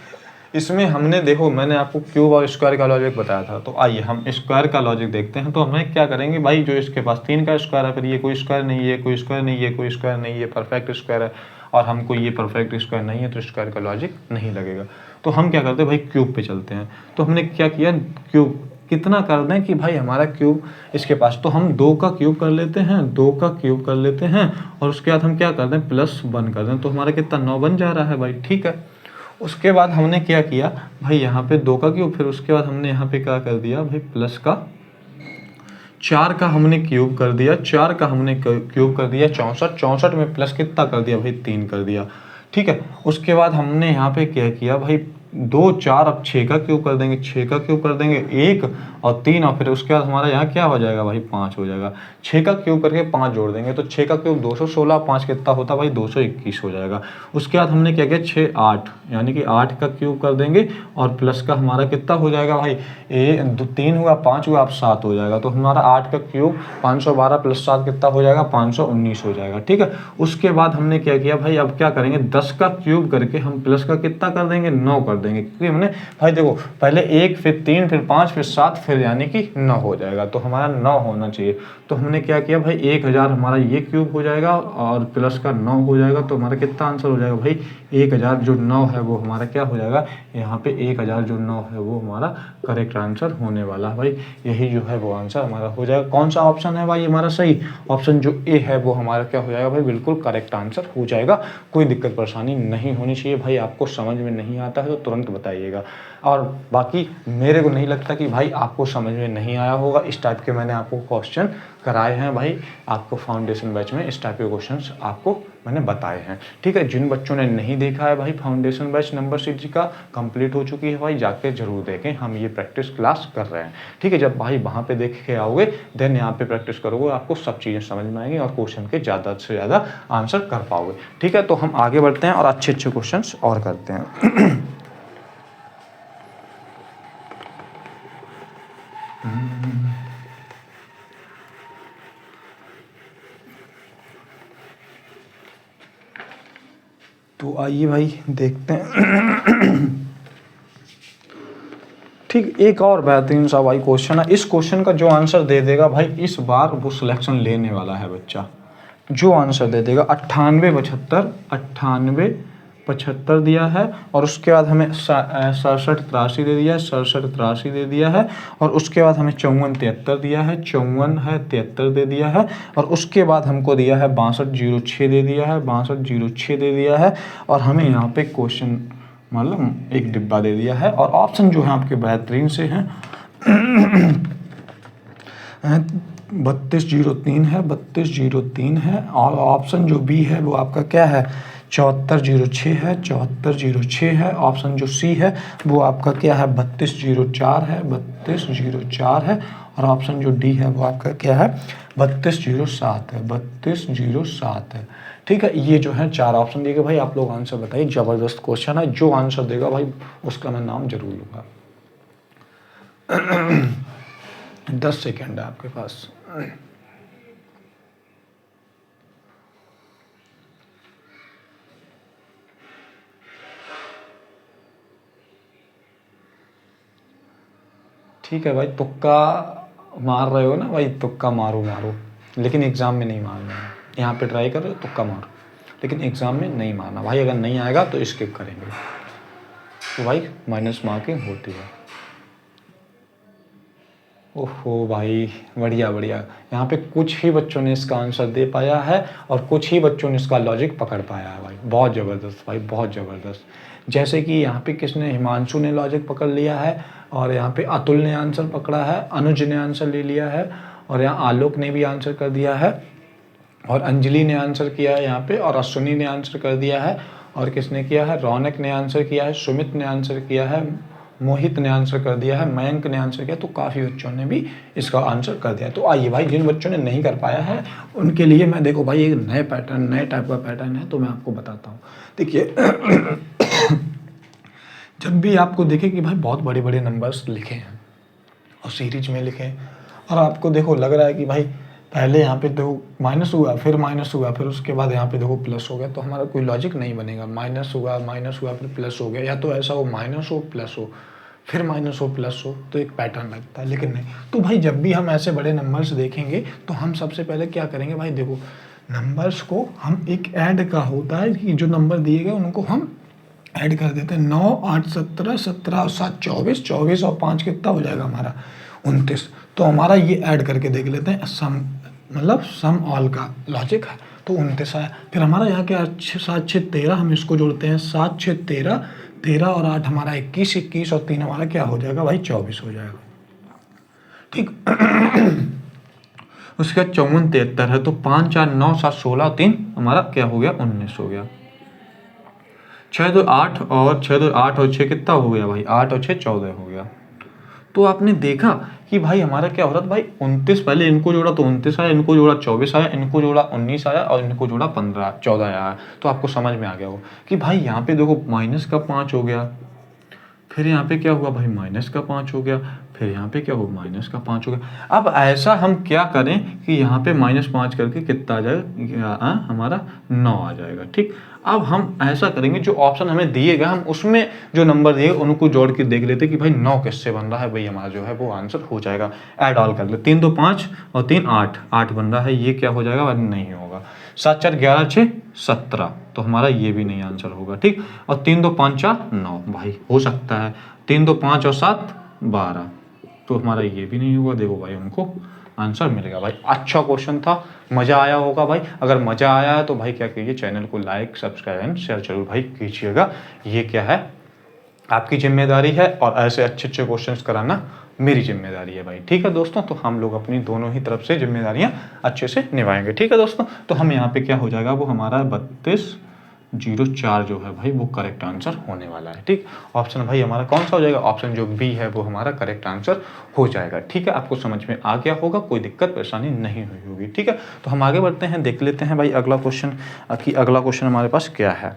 इसमें हमने देखो, मैंने आपको क्यूब और स्क्वायर का लॉजिक बताया था, तो आइए हम स्क्वायर का लॉजिक देखते हैं। तो हमें क्या करेंगे भाई, जो इसके पास 3 का स्क्वायर है, फिर ये कोई स्क्वायर नहीं है, कोई स्क्वायर नहीं है, कोई स्क्वायर नहीं है, परफेक्ट स्क्वायर है, और हमको ये परफेक्ट स्क्वायर नहीं है, तो स्क्वायर का लॉजिक नहीं लगेगा। तो हम क्या करते हैं भाई, क्यूब पे चलते हैं। तो हमने क्या किया, क्यूब कितना कर दें कि भाई हमारा क्यूब इसके पास, तो हम 2 का क्यूब कर लेते हैं, 2 का क्यूब कर लेते हैं, और उसके बाद हम क्या कर दें, +1 कर दें। तो हमारा कितना 9 बन जा रहा है भाई, ठीक है। उसके बाद हमने क्या किया भाई, यहाँ पे 2 का क्यूब, फिर उसके बाद हमने यहाँ पे क्या कर दिया भाई, प्लस का 4 का हमने क्यूब कर दिया, 4 का हमने क्यूब कर दिया 64, 64 में प्लस कितना कर दिया भाई, 3 कर दिया, ठीक है। उसके बाद हमने यहाँ पे क्या किया भाई, 2 4, अब 6 का क्यूब कर देंगे, 6 का क्यूब कर देंगे 1 और 3, और फिर उसके बाद हमारा यहाँ क्या हो जाएगा भाई, 5 हो जाएगा। 6 का क्यूब करके 5 जोड़ देंगे, तो 6 का क्यूब 216, 5 कितना होता भाई 221 हो जाएगा। उसके बाद हमने क्या किया, 6 8, यानी कि 8 का क्यूब कर देंगे, और प्लस का हमारा कितना हो जाएगा भाई, 3 हुआ, 5 हुआ, अब 7 हो जाएगा। तो हमारा 8 का क्यूब 512 + 7 कितना हो जाएगा, 519 हो जाएगा, ठीक है। उसके बाद हमने क्या किया भाई, अब क्या करेंगे, 10 का क्यूब करके हम प्लस का कितना कर देंगे, 9 कर देंगे, क्योंकि हमने भाई देखो पहले 1 फिर 3 फिर 5 फिर 7 फिर यानी कि 9 हो जाएगा। तो हमारा 9 होना चाहिए। तो हमने क्या किया भाई, 1000 हमारा ये क्यूब हो जाएगा, और प्लस का 9 हो जाएगा। तो हमारा कितना आंसर हो जाएगा भाई, 1000 जो 9 है वो हमारा क्या हो जाएगा, यहाँ पे 1000 जो 9 है वो हमारा करेक्ट आंसर होने वाला है भाई। यही जो है वो आंसर हमारा हो जाएगा। कौन सा ऑप्शन है भाई हमारा सही, ऑप्शन जो ए है वो हमारा क्या हो जाएगा भाई, बिल्कुल करेक्ट आंसर हो जाएगा। कोई दिक्कत परेशानी नहीं होनी चाहिए भाई। आपको समझ में नहीं आता है तो तुरंत बताइएगा। और बाकी मेरे को नहीं लगता कि भाई आपको समझ में नहीं आया होगा। इस टाइप के मैंने आपको क्वेश्चन कराए हैं भाई, आपको फाउंडेशन बैच में इस टाइप के क्वेश्चंस आपको मैंने बताए हैं, ठीक है। जिन बच्चों ने नहीं देखा है भाई, फाउंडेशन बैच नंबर सीरीज का कंप्लीट हो चुकी है भाई, जाके जरूर देखें। हम ये प्रैक्टिस क्लास कर रहे हैं, ठीक है। जब भाई वहाँ पे देख के आओगे देन यहाँ पे प्रैक्टिस करोगे, आपको सब चीज़ें समझ में आएंगी और क्वेश्चन के ज़्यादा से ज़्यादा आंसर कर पाओगे, ठीक है। तो हम आगे बढ़ते हैं और अच्छे अच्छे क्वेश्चन और करते हैं। तो आइए भाई देखते हैं। ठीक, एक और बेहतरीन सा भाई क्वेश्चन है। इस क्वेश्चन का जो आंसर दे देगा भाई, इस बार वो सिलेक्शन लेने वाला है बच्चा। जो आंसर दे देगा 98 75 दिया है, और उसके बाद हमें 67 83 दे दिया है, 67 83 दे दिया है, और उसके बाद हमें 54 73 दिया है, 54 है 73 दे दिया है, और उसके बाद हमको दिया है 62 06 दे दिया है, 62 06 दे दिया है, और हमें यहाँ पे क्वेश्चन मतलब एक डिब्बा दे दिया है। और ऑप्शन जो है आपके बेहतरीन से हैं। 3203 है, 3203 है, और ऑप्शन जो बी है वो आपका क्या है, 7406 है, 7406 है। ऑप्शन जो सी है वो आपका क्या है, 3204 है, 3204 है, और ऑप्शन जो डी है वो आपका क्या है, 3207 है, 3207 है, ठीक है। ये जो है 4 ऑप्शन दिए गए भाई। आप लोग आंसर बताइए। जबरदस्त क्वेश्चन है, जो आंसर देगा भाई उसका मैं नाम जरूर लूँगा। 10 सेकेंड है आपके पास। ठीक है भाई, तुक्का मार रहे हो ना भाई, तुक्का मारो, लेकिन एग्ज़ाम में नहीं मारना है। यहाँ पे ट्राई करो, तुक्का मारो, लेकिन एग्ज़ाम में नहीं मारना भाई। अगर नहीं आएगा तो स्किप करेंगे, तो भाई माइनस मार्किंग होती है। ओहो भाई, बढ़िया बढ़िया। यहाँ पे कुछ ही बच्चों ने इसका आंसर दे पाया है और कुछ ही बच्चों ने इसका लॉजिक पकड़ पाया है भाई। बहुत ज़बरदस्त भाई, बहुत ज़बरदस्त। जैसे कि यहाँ पे किसने, हिमांशु ने लॉजिक पकड़ लिया है, और यहाँ पे अतुल ने आंसर पकड़ा है, अनुज ने आंसर ले लिया है, और यहाँ आलोक ने भी आंसर कर दिया है, और अंजलि ने आंसर किया है यहाँ पे, और अश्विनी ने आंसर कर दिया है, और किसने किया है, रौनक ने आंसर किया है, सुमित ने आंसर किया है, मोहित ने आंसर कर दिया है, मयंक ने आंसर किया। तो काफ़ी बच्चों ने भी इसका आंसर कर दिया। तो आइए भाई, जिन बच्चों ने नहीं कर पाया है उनके लिए मैं, देखो भाई, एक नए पैटर्न, नए टाइप का पैटर्न है, तो मैं आपको बताता हूँ। देखिए जब भी आपको देखे कि भाई बहुत बड़े बड़े नंबर्स लिखे हैं और सीरीज में लिखे हैं, और आपको देखो लग रहा है कि भाई पहले यहाँ पे देखो माइनस हुआ, फिर माइनस हुआ, फिर उसके बाद यहाँ पे देखो प्लस हो गया, तो हमारा कोई लॉजिक नहीं बनेगा। माइनस हुआ फिर प्लस हो गया, या तो ऐसा हो माइनस हो प्लस हो, फिर माइनस हो प्लस हो, तो एक पैटर्न लगता है। लेकिन नहीं, तो भाई जब भी हम ऐसे बड़े नंबर्स देखेंगे तो हम सबसे पहले क्या करेंगे भाई, देखो नंबर्स को हम एक ऐड का होता है कि जो नंबर दिए गए उनको हम ऐड कर देते हैं। 9, 8, 17, 17 और 7 24, 24 और 5 कितना हो जाएगा हमारा 29। तो हमारा ये ऐड करके देख लेते हैं, सम मतलब सम ऑल का लॉजिक है, तो 29 आया। फिर हमारा यहाँ क्या, 7 6 13, हम इसको जोड़ते हैं, 7 6 13, 13 और 8 हमारा 21, 21 और 3 हमारा क्या हो जाएगा भाई 24 हो जाएगा। ठीक उसके बाद 54 73 है, तो 5 4 9 7 16 3 हमारा क्या हो गया 19 हो गया। 6 2 8 और 6 2 8 और 6 कितना हो गया भाई, 8 और 6 14 हो गया। तो आपने देखा कि भाई हमारा क्या हो रहा था भाई, 29 पहले इनको जोड़ा तो 29 आया, इनको जोड़ा 24 आया, इनको जोड़ा 19 आया, और इनको जोड़ा 14 आया। तो आपको समझ में आ गया हो कि भाई यहाँ पे देखो माइनस का 5 हो गया, फिर यहाँ पे क्या हुआ भाई माइनस का 5 हो गया, फिर यहाँ पे क्या हुआ माइनस का 5 हो गया। अब ऐसा हम क्या करें कि यहाँ पे -5 करके कितना आ जाएगा, हमारा 9 आ जाएगा। ठीक, अब हम ऐसा करेंगे, जो ऑप्शन हमें दिएगा हम उसमें जो नंबर दिए उनको जोड़ के देख लेते कि भाई 9 किससे बन रहा है, भाई हमारा जो है वो आंसर हो जाएगा। ऐड ऑल कर ले, 3 2 5 और 3 8, 8 बन रहा है, ये क्या हो जाएगा, नहीं होगा। 7 4 11 6 17, तो हमारा ये भी नहीं आंसर होगा। ठीक, और 3 2 5 4 9, भाई हो सकता है। 3 2 5 और 7 12, तो हमारा ये भी नहीं हुआ। देखो भाई हमको आंसर मिल गया भाई। अच्छा क्वेश्चन था, मज़ा आया होगा भाई। अगर मज़ा आया है तो भाई क्या कीजिए, चैनल को लाइक सब्सक्राइब एंड शेयर जरूर भाई कीजिएगा। ये क्या है, आपकी जिम्मेदारी है, और ऐसे अच्छे अच्छे क्वेश्चंस कराना मेरी जिम्मेदारी है भाई। ठीक है दोस्तों, तो हम लोग अपनी दोनों ही तरफ से जिम्मेदारियां अच्छे से निभाएंगे। ठीक है दोस्तों, तो हम यहाँ पे क्या हो जाएगा, वो हमारा 3204 जो है भाई वो करेक्ट आंसर होने वाला है। ठीक, ऑप्शन भाई हमारा कौन सा हो जाएगा, ऑप्शन जो बी है वो हमारा करेक्ट आंसर हो जाएगा। ठीक है, आपको समझ में आ गया होगा, कोई दिक्कत परेशानी नहीं हुई होगी। ठीक है, तो हम आगे बढ़ते हैं, देख लेते हैं भाई अगला क्वेश्चन कि अगला क्वेश्चन हमारे पास क्या है।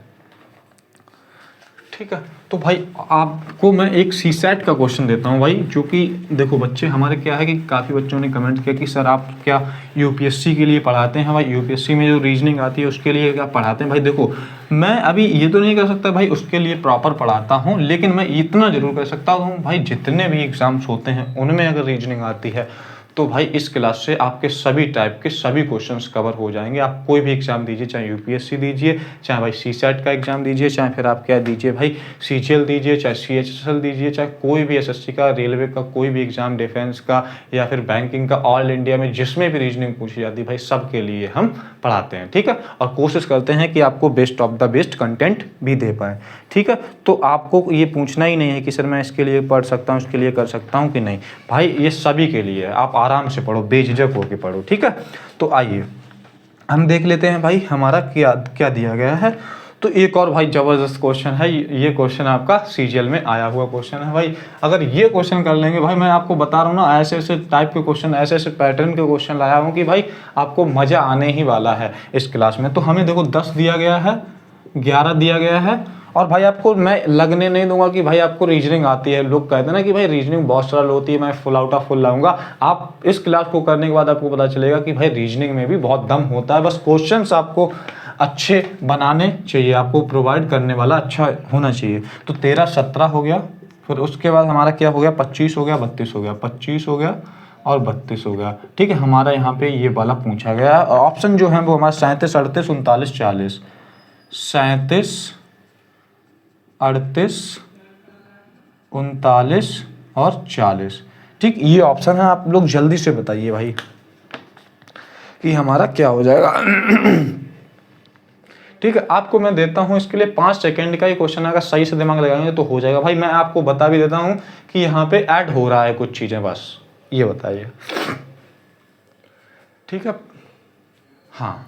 ठीक है, तो भाई आपको मैं एक सीसैट का क्वेश्चन देता हूँ भाई, जो कि देखो बच्चे हमारे क्या है कि काफ़ी बच्चों ने कमेंट किया कि सर आप क्या यूपीएससी के लिए पढ़ाते हैं भाई, यूपीएससी में जो रीजनिंग आती है उसके लिए क्या पढ़ाते हैं भाई। देखो मैं अभी ये तो नहीं कर सकता भाई उसके लिए प्रॉपर पढ़ाता हूँ, लेकिन मैं इतना जरूर कर सकता हूँ भाई, जितने भी एग्जाम्स होते हैं उनमें अगर रीजनिंग आती है तो भाई इस क्लास से आपके सभी टाइप के सभी क्वेश्चंस कवर हो जाएंगे। आप कोई भी एग्जाम दीजिए, चाहे यूपीएससी दीजिए, चाहे भाई सीसैट का एग्जाम दीजिए, चाहे फिर आप क्या दीजिए भाई सीजीएल दीजिए, चाहे सीएचएसएल दीजिए, चाहे कोई भी एसएससी का, रेलवे का कोई भी एग्जाम, डिफेंस का या फिर बैंकिंग का, ऑल इंडिया में जिसमें भी रीजनिंग पूछी जाती है भाई सबके लिए हम पढ़ाते हैं। ठीक है, और कोशिश करते हैं कि आपको best of the best content भी दे पाए। ठीक है, तो आपको ये पूछना ही नहीं है कि सर मैं इसके लिए पढ़ सकता हूँ, इसके लिए कर सकता हूँ कि नहीं, भाई ये सभी के लिए है, आप आराम से पढ़ो, बेझिझक होकर पढ़ो। ठीक है, तो आइए हम देख लेते हैं भाई हमारा क्या क्या दिया गया है। तो एक और भाई ज़बरदस्त क्वेश्चन है, ये क्वेश्चन आपका सीजीएल में आया हुआ क्वेश्चन है भाई। अगर ये क्वेश्चन कर लेंगे भाई, मैं आपको बता रहा हूँ ना, ऐसे ऐसे टाइप के क्वेश्चन, ऐसे ऐसे पैटर्न के क्वेश्चन लाया हूँ कि भाई आपको मज़ा आने ही वाला है इस क्लास में। तो हमें देखो 10 दिया गया है, 11 दिया गया है, और भाई आपको मैं लगने नहीं दूंगा कि भाई आपको रीजनिंग आती है। लोग कहते हैं ना कि भाई रीजनिंग बहुत सरल होती है, मैं फुल आउट ऑफ फुल लाऊंगा। आप इस क्लास को करने के बाद आपको पता चलेगा कि भाई रीजनिंग में भी बहुत दम होता है, बस क्वेश्चंस आपको अच्छे बनाने चाहिए, आपको प्रोवाइड करने वाला अच्छा होना चाहिए। तो 13 17 हो गया, फिर उसके बाद हमारा क्या हो गया, 25 हो गया, 32 हो गया, 25 हो गया और 32 हो गया। ठीक है, हमारा यहाँ पे ये वाला पूछा गया है। ऑप्शन जो है वो हमारा 37 38 39 40, 37 38 39 और 40। ठीक, ये ऑप्शन है, आप लोग जल्दी से बताइए भाई कि हमारा क्या हो जाएगा। ठीक है, आपको मैं देता हूं इसके लिए 5 सेकंड का ही क्वेश्चन, अगर सही से दिमाग लगाएंगे तो हो जाएगा भाई। मैं आपको बता भी देता हूं कि यहाँ पे ऐड हो रहा है कुछ चीजें, बस ये बताइए। ठीक है, हाँ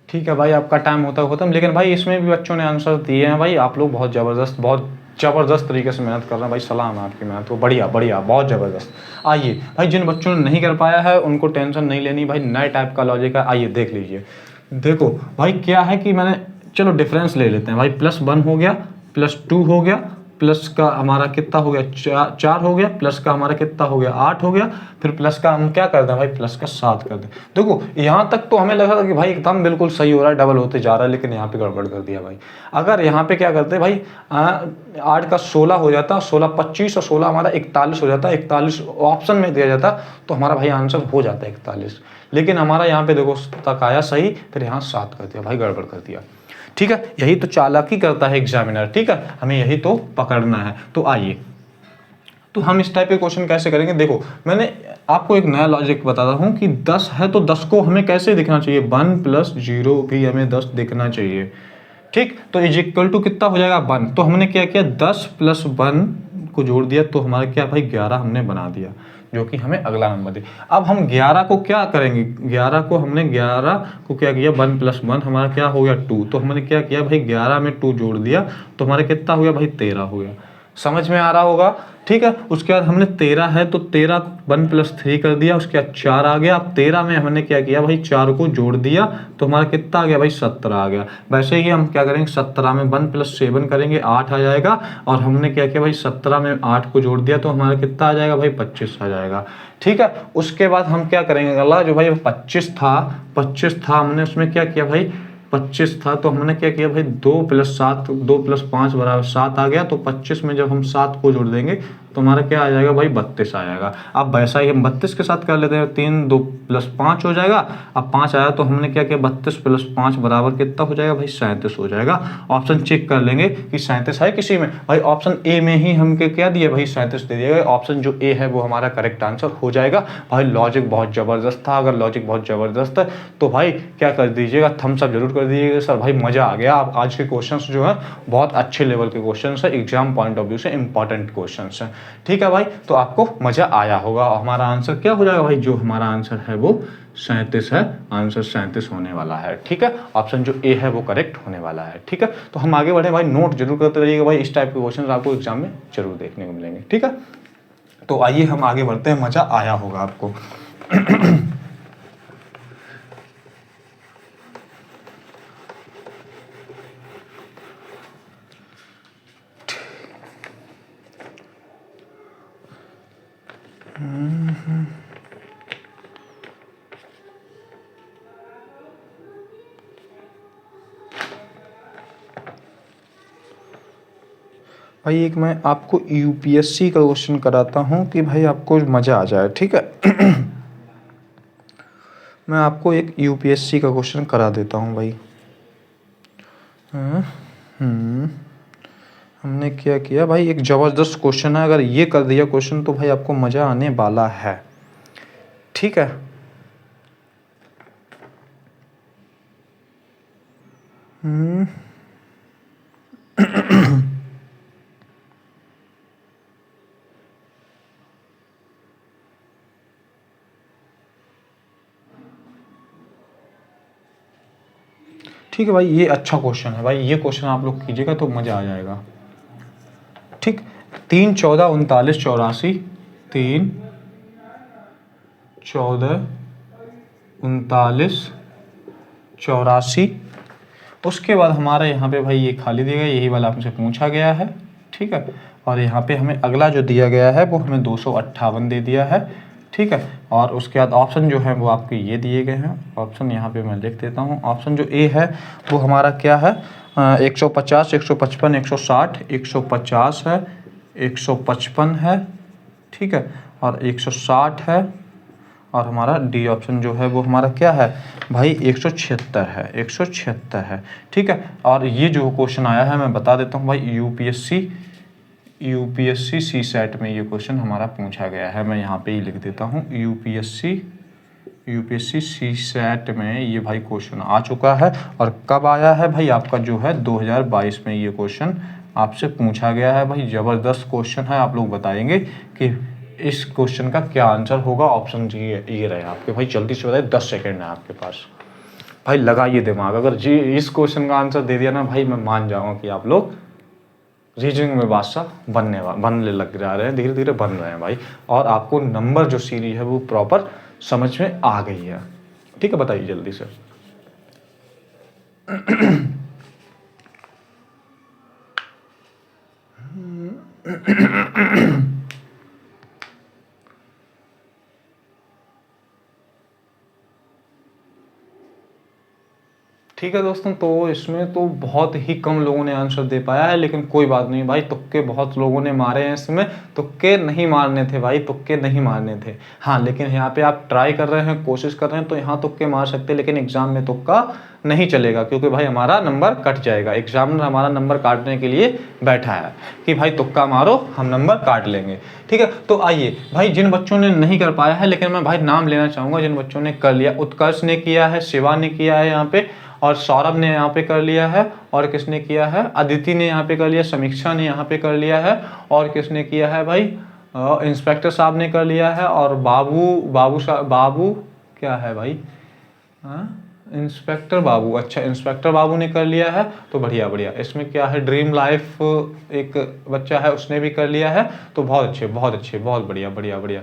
ठीक है भाई, आपका टाइम होता है खत्म, लेकिन भाई इसमें भी बच्चों ने आंसर दिए हैं भाई। आप लोग बहुत ज़बरदस्त तरीके से मेहनत कर रहे हैं भाई, सलाम है आपकी मेहनत को, बढ़िया बढ़िया, बहुत ज़बरदस्त। आइए भाई, जिन बच्चों ने नहीं कर पाया है उनको टेंशन नहीं लेनी भाई, नए टाइप का लॉजिक है, आइए देख लीजिए। देखो भाई क्या है कि मैंने, चलो डिफरेंस ले लेते हैं भाई। +1 हो गया, +2 हो गया, प्लस का हमारा कितना हो गया 4 हो गया, प्लस का हमारा कितना हो गया 8 हो गया, फिर प्लस का हम क्या कर दें भाई, प्लस का 7 कर दें। देखो यहाँ तक तो हमें लगा था कि भाई एकदम बिल्कुल सही हो रहा है, डबल होते जा रहा है, लेकिन यहाँ पे गड़बड़ कर दिया भाई। अगर यहाँ पे क्या करते भाई, 8 का 16 हो जाता, 16 25 और 16 हमारा 41 हो जाता, 41 ऑप्शन में दिया जाता तो हमारा भाई आंसर हो जाता 41, लेकिन हमारा यहाँ पे देखो तक आया सही, फिर यहाँ 7 कर दिया भाई, गड़बड़ कर दिया। ठीक है, यही तो चालाकी करता है एग्जामिनर। ठीक है, हमें यही तो पकड़ना है। तो आइए, तो हम इस टाइप के क्वेश्चन कैसे करेंगे। देखो मैंने आपको एक नया लॉजिक बताता हूं कि 10 है तो 10 को हमें कैसे दिखना चाहिए, 1 + 0 भी हमें 10 दिखना चाहिए। ठीक, तो इज इक्वल टू कितना हो जाएगा 1। तो हमने क्या किया, 10 + 1 को जोड़ दिया तो हमारा क्या भाई 11 हमने बना दिया, जो कि हमें अगला नंबर दे। अब हम 11 को क्या करेंगे, 11 को हमने 11 को क्या किया, 1 + 1 हमारा क्या हो गया 2। तो हमने क्या किया भाई 11 में 2 जोड़ दिया तो हमारा कितना हो गया भाई 13 हो गया। समझ में आ रहा होगा। ठीक है, उसके बाद हमने 13 है तो 13 1 + 3 कर दिया, उसके बाद 4 आ गया। अब 13 में हमने क्या किया भाई 4 को जोड़ दिया तो हमारा कितना आ गया भाई 17 आ गया। वैसे ही हम क्या करेंगे 17 में 1 + 7 करेंगे 8 आ जाएगा, और हमने क्या किया भाई 17 में 8 को जोड़ दिया तो हमारा कितना आ जाएगा भाई 25 आ जाएगा। ठीक है, उसके बाद हम क्या करेंगे, अगला जो भाई 25 था हमने उसमें क्या किया भाई 25 था तो हमने क्या किया भाई 2 + 7 2 + 5 = 7 आ गया। तो 25 में जब हम 7 को जोड़ देंगे तो हमारा क्या आ जाएगा भाई 32 आ जाएगा। अब वैसा ही हम 32 के साथ कर लेते हैं, 3 2 + 5 हो जाएगा। अब 5 आया तो हमने क्या किया 32 + 5 = कितना हो जाएगा भाई 37 हो जाएगा। ऑप्शन चेक कर लेंगे कि 37 है किसी में, भाई ऑप्शन ए में ही हमके क्या दिया भाई 37 दे दिया। ऑप्शन जो ए है वो हमारा करेक्ट आंसर हो जाएगा भाई। लॉजिक बहुत ज़बरदस्त था, अगर लॉजिक बहुत ज़बरदस्त है तो भाई क्या कर दीजिएगा, थम्स अप जरूर कर दीजिएगा सर, भाई मज़ा आ गया। आप आज के क्वेश्चंस जो है बहुत अच्छे लेवल के क्वेश्चंस है, एग्जाम पॉइंट ऑफ व्यू से इंपॉर्टेंट क्वेश्चंस हैं। ठीक है भाई, तो आपको मज़ा आया होगा। हमारा आंसर क्या हो जाएगा भाई, जो हमारा आंसर है वो 37 है, आंसर 37 होने वाला है। ठीक है, ऑप्शन जो ए है वो करेक्ट होने वाला है। ठीक है, तो हम आगे बढ़े भाई, नोट जरूर करते रहिएगा भाई, इस टाइप के क्वेश्चन आपको एग्जाम में जरूर देखने को मिलेंगे। ठीक है, तो आइए हम आगे बढ़ते हैं, मज़ा आया होगा आपको। भाई एक मैं आपको यूपीएससी का क्वेश्चन कराता हूँ कि भाई आपको मज़ा आ जाए। ठीक है, मैं आपको एक यूपीएससी का क्वेश्चन करा देता हूँ भाई। हमने क्या किया भाई, एक ज़बरदस्त क्वेश्चन है, अगर ये कर दिया क्वेश्चन तो भाई आपको मज़ा आने वाला है। ठीक है, ठीक है भाई, ये अच्छा क्वेश्चन है भाई, ये क्वेश्चन आप लोग कीजिएगा तो मज़ा आ जाएगा। ठीक, 3 14 39 84, 3 14 39 84। उसके बाद हमारा यहाँ पे भाई ये खाली दिया गया, यही वाला आपसे पूछा गया है। ठीक है, और यहाँ पे हमें अगला जो दिया गया है वो हमें 258 दे दिया है। ठीक है, और उसके बाद ऑप्शन जो है वो आपके ये दिए गए हैं। ऑप्शन यहाँ पे मैं लिख देता हूँ। ऑप्शन जो ए है वो हमारा क्या है, 150 155 160 150 है, 155 है। ठीक है, और 160 है, और हमारा डी ऑप्शन जो है वो हमारा क्या है भाई 176 है, 176 है। ठीक है, और ये जो क्वेश्चन आया है मैं बता देता हूँ भाई, यूपीएससी सी सेट में ये क्वेश्चन हमारा पूछा गया है। मैं यहाँ पे ही लिख देता हूँ, यूपीएससी सी सेट में ये भाई क्वेश्चन आ चुका है। और कब आया है भाई, आपका जो है 2022 में ये क्वेश्चन आपसे पूछा गया है भाई। ज़बरदस्त क्वेश्चन है, आप लोग बताएंगे कि इस क्वेश्चन का क्या आंसर होगा। ऑप्शन जी ये रहे आपके भाई, जल्दी से बताइए, 10 सेकंड है आपके पास भाई, लगाइए दिमाग। अगर जी इस क्वेश्चन का आंसर दे दिया ना भाई, मैं मान जाऊंगा कि आप लोग रीजनिंग में बादशाह बनने लग जा रहे हैं, धीरे धीरे बन रहे हैं भाई। और आपको नंबर जो सीरीज है वो प्रॉपर समझ में आ गई है। ठीक है, बताइए जल्दी से। ठीक है दोस्तों, तो इसमें तो बहुत ही कम लोगों ने आंसर दे पाया है, लेकिन कोई बात नहीं भाई, तुक्के बहुत लोगों ने मारे हैं इसमें। तुक्के नहीं मारने थे भाई, तुक्के नहीं मारने थे। हाँ, लेकिन यहाँ पे आप ट्राई कर रहे हैं, कोशिश कर रहे हैं, तो यहाँ तुक्के मार सकते हैं, लेकिन एग्जाम में तुक्का नहीं चलेगा, क्योंकि भाई हमारा नंबर कट जाएगा। एग्जामिनर हमारा नंबर काटने के लिए बैठा है कि भाई तुक्का मारो, हम नंबर काट लेंगे। ठीक है, तो आइए भाई, जिन बच्चों ने नहीं कर पाया है, लेकिन मैं भाई नाम लेना चाहूँगा जिन बच्चों ने कर लिया। उत्कर्ष ने किया है, शिवा ने किया है यहाँ पे, और सौरभ ने यहाँ पे कर लिया है, और किसने किया है, अदिति ने यहाँ पे कर लिया, समीक्षा ने यहाँ पे कर लिया है, और किसने किया है भाई, इंस्पेक्टर साहब ने कर लिया है, और बाबू क्या है भाई, इंस्पेक्टर बाबू, अच्छा इंस्पेक्टर बाबू ने कर लिया है। तो बढ़िया बढ़िया। इसमें क्या है, ड्रीम लाइफ एक बच्चा है, उसने भी कर लिया है। तो बहुत अच्छे, बहुत अच्छे, बहुत बढ़िया बढ़िया बढ़िया।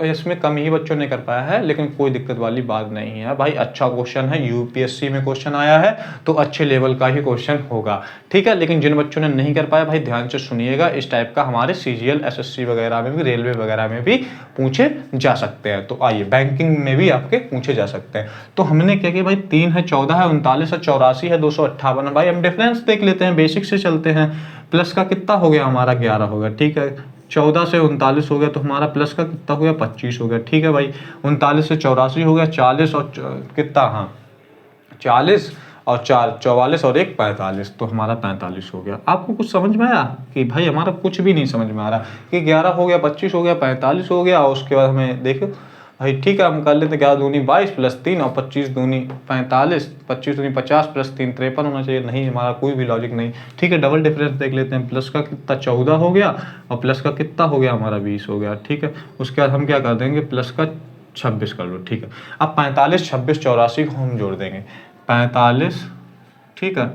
इसमें कम ही बच्चों ने कर पाया है, लेकिन कोई दिक्कत वाली बात नहीं है भाई। अच्छा क्वेश्चन है, यूपीएससी में क्वेश्चन आया है, तो अच्छे लेवल का ही क्वेश्चन होगा। ठीक है, लेकिन जिन बच्चों ने नहीं कर पाया भाई, ध्यान से सुनिएगा, इस टाइप का हमारे सीजीएल, एसएससी वगैरह में भी, रेलवे वगैरह में भी पूछे जा सकते हैं। तो आइए, बैंकिंग में भी आपके पूछे जा सकते हैं। तो हमने क्या किया भाई, 3 है, 14 है, 39 है, 84 है, 258 है। भाई हम डिफरेंस देख लेते हैं, बेसिक से चलते हैं। प्लस का कितना हो गया हमारा, 11 होगा। ठीक है, 14 से 39 हो गया, तो हमारा प्लस का कितना हो गया, 25 हो गया। ठीक है भाई, 39 से 84 हो गया, 40 और कितना, हाँ 40 और 4 44 और 1 45, तो हमारा 45 हो गया। आपको कुछ समझ में आया कि भाई हमारा कुछ भी नहीं समझ में आ रहा कि 11 हो गया, 25 हो गया, 45 हो गया, और उसके बाद हमें देखो भाई, ठीक है हम कर लेते हैं, 11 दूनी 22 प्लस 3 और 25 दूनी 45, 25 दूनी 50 प्लस 3 53 होना चाहिए। नहीं, हमारा कोई भी लॉजिक नहीं। ठीक है, डबल डिफरेंस देख लेते हैं। प्लस का कितना 14 हो गया, और प्लस का कितना हो गया हमारा 20 हो गया। ठीक है, उसके बाद हम क्या कर देंगे, प्लस का 26 कर लो। ठीक है, अब 45, 26, 84 को हम जोड़ देंगे। 45, ठीक है,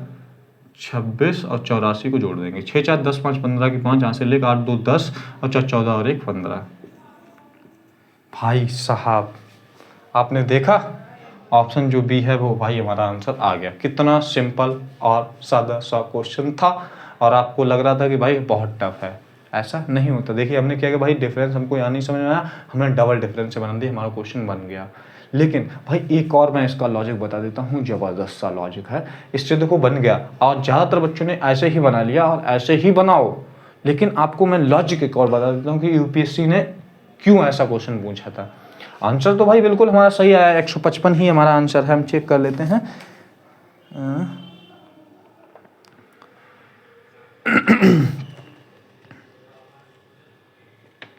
26 और 84 को जोड़ देंगे। 6 4 10 5 15 की 5, यहाँ से लेकर 8 2 10 और 4 14 और 1 15। भाई साहब आपने देखा, ऑप्शन जो बी है वो भाई हमारा आंसर आ गया। कितना सिंपल और सादा सा क्वेश्चन था, और आपको लग रहा था कि भाई बहुत टफ है। ऐसा नहीं होता। देखिए हमने क्या किया भाई, डिफरेंस हमको यहाँ नहीं समझ में आया, हमने डबल डिफरेंस से बना दिया, हमारा क्वेश्चन बन गया। लेकिन भाई एक और मैं इसका लॉजिक बता देता हूँ, ज़बरदस्त सा लॉजिक है। इससे देखो बन गया, और ज़्यादातर बच्चों ने ऐसे ही बना लिया, और ऐसे ही बनाओ। लेकिन आपको मैं लॉजिक एक और बता देता हूँ कि यूपीएससी ने क्यों ऐसा क्वेश्चन पूछा था। आंसर तो भाई बिल्कुल हमारा सही आया, 155 ही हमारा आंसर है। हम चेक कर लेते हैं।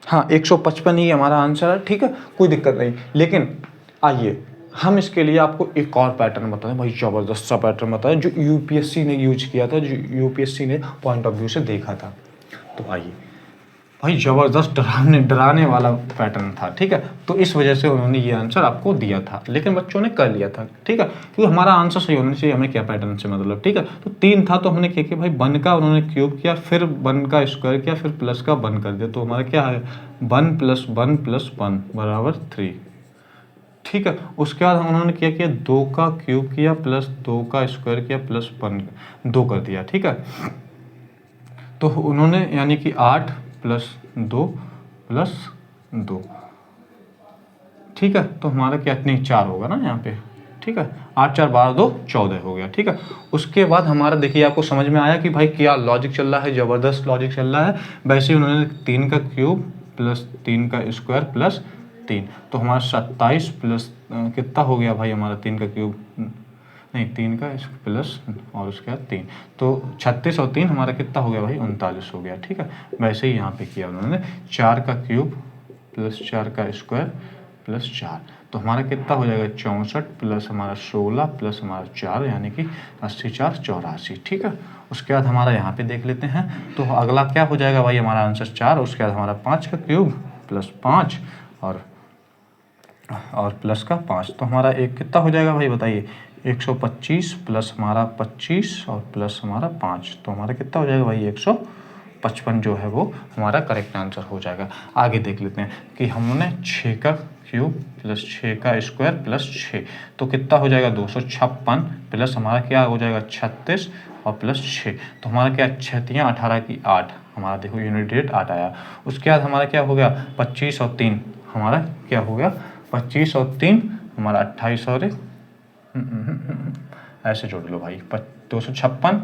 हाँ 155 ही हमारा आंसर है। ठीक है, कोई दिक्कत नहीं। लेकिन आइए हम इसके लिए आपको एक और पैटर्न बताएं भाई, ज़बरदस्त सा पैटर्न बताएं जो यूपीएससी ने यूज किया था, जो यूपीएससी ने पॉइंट ऑफ व्यू से देखा था। तो आइए भाई, ज़बरदस्त डराने वाला पैटर्न था। ठीक है, तो इस वजह से उन्होंने ये आंसर आपको दिया था, लेकिन बच्चों ने कर लिया था। ठीक है, क्योंकि हमारा आंसर सही होना चाहिए, हमें क्या पैटर्न से मतलब। ठीक है, तो 3 था, तो हमने क्या किया भाई, 1 का उन्होंने क्यूब किया, फिर 1 का स्क्वायर किया, फिर प्लस का 1 कर दिया। तो हमारा क्या है, 1 + 1 + 1 बराबर 3। ठीक है, उसके बाद उन्होंने क्या किया, 2 का क्यूब किया, प्लस 2 का स्क्वायर किया, प्लस 1 2 कर दिया। ठीक है, तो उन्होंने यानी कि 8 + 2 + 2। ठीक है, तो हमारा क्या, इतनी 4 होगा ना यहाँ पे। ठीक है, 8 4 12 2 14 हो गया। ठीक है, उसके बाद हमारा देखिए, आपको समझ में आया कि भाई क्या लॉजिक चल रहा है, ज़बरदस्त लॉजिक चल रहा है। वैसे ही उन्होंने 3 का क्यूब प्लस 3 का स्क्वायर प्लस 3, तो हमारा 27 प्लस कितना हो गया भाई हमारा 3 का क्यूब, नहीं 3 का प्लस और उसके बाद 3, तो 36 और 3 हमारा कितना हो गया भाई 39 हो गया। ठीक है, वैसे ही यहाँ पे किया उन्होंने 4 का क्यूब प्लस 4 का स्क्वायर प्लस 4, तो हमारा कितना हो जाएगा 64 प्लस हमारा 16 प्लस हमारा 4 यानी कि 80 4 84। ठीक है, उसके बाद हमारा यहाँ पे देख लेते हैं, तो अगला क्या हो जाएगा भाई हमारा आंसर 4, उसके बाद हमारा 5 का क्यूब प्लस 5 और प्लस का 5, तो हमारा एक कितना हो जाएगा भाई बताइए 125 प्लस हमारा 25 और प्लस हमारा 5, तो हमारा कितना हो जाएगा भाई 155 जो है वो हमारा करेक्ट आंसर हो जाएगा। आगे देख लेते हैं कि हमने 6 का क्यूब प्लस 6 का स्क्वायर प्लस 6, तो कितना हो जाएगा 256 प्लस हमारा क्या हो जाएगा 36 और प्लस 6, तो हमारा क्या 6 18 की 8, हमारा देखो यूनिट डेट 8 आया। उसके बाद हमारा क्या हो गया 25 और 3, हमारा क्या हो गया 25 और 3 हमारा 28 और ऐसे जोड़ लो भाई 256